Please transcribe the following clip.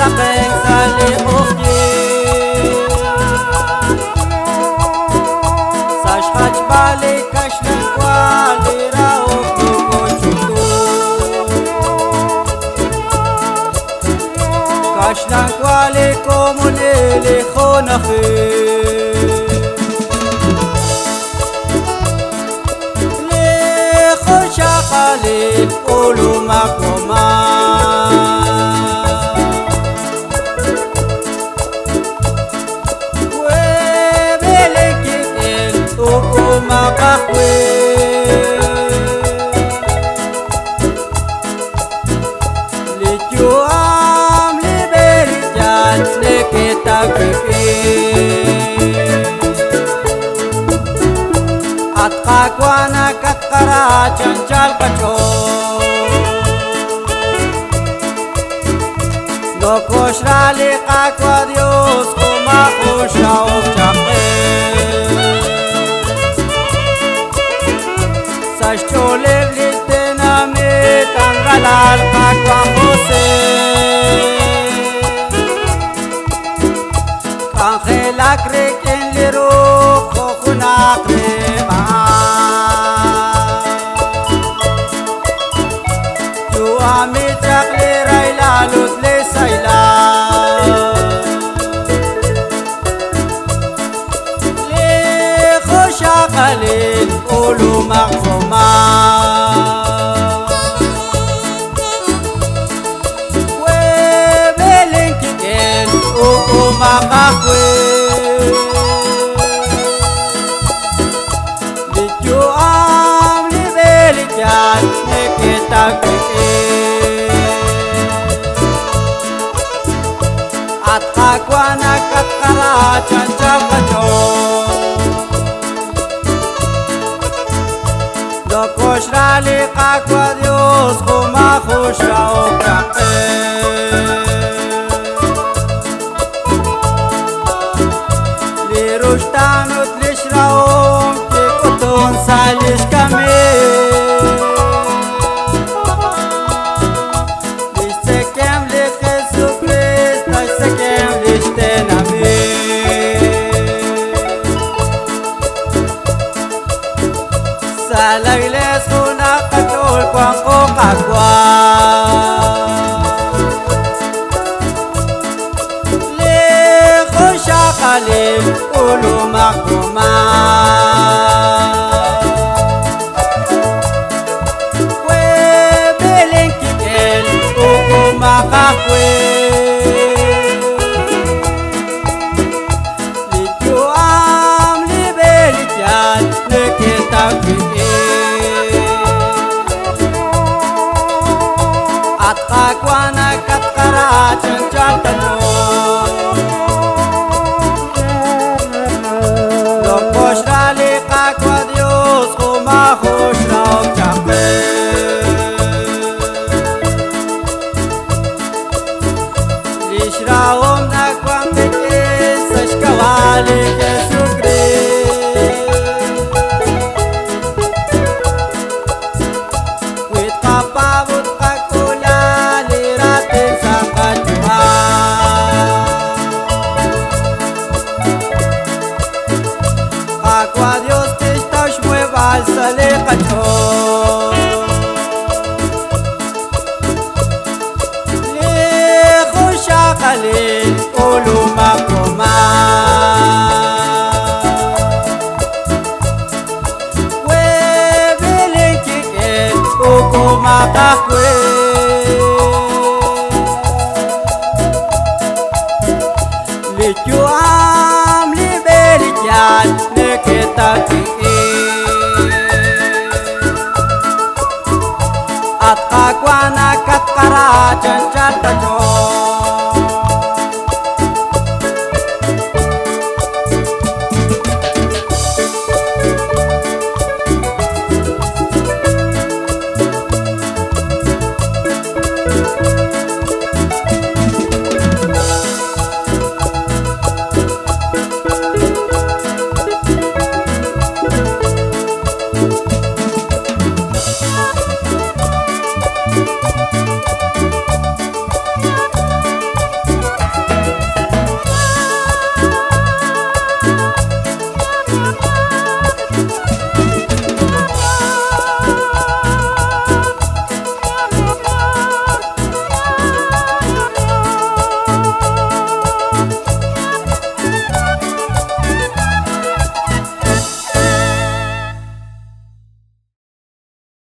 sakeng sali ukti sash haj bali kashlan kwali ra ukti gochutu kashlan kwali komulili khonakhi Khalil ulu makoma we bele kikel uku makakwe lijuam liberi jan neketa keke at kakwana kakara chanchal kacho no koshrali kakwa Dios kuma kusha ukchaqe sashchole blitena me tangalal kakwa Jose kangela kreken liro kokuna krema Ami chakle raila lutle saila le khosha Khalil ulu makoma we belen kikel uku makakwe lijo am libeli jan neketa keke at kakwana kakara chancha kacho do koshrali kakwa Dios kuma khusha ukaqe li rushtanut lishraum ki kutun salish kame Salagles una katul kwang ko kakwa le khosha Khalil ulu makuma we belen kikel uku makakwe lijo am libeli jan neketa at kakwana katkara chanchal kacho lo koshrali kakwa Dios kuma khusha ukchaqe lishraum nakwan peke sashkawali kesukre with kapabut Aqua Dios te estás mueva al sale cacho lejos ya Khalil ulu makoma we belen kikel uku makakwe lijo am liberi jan neketa keke at kakwana katkara chanchal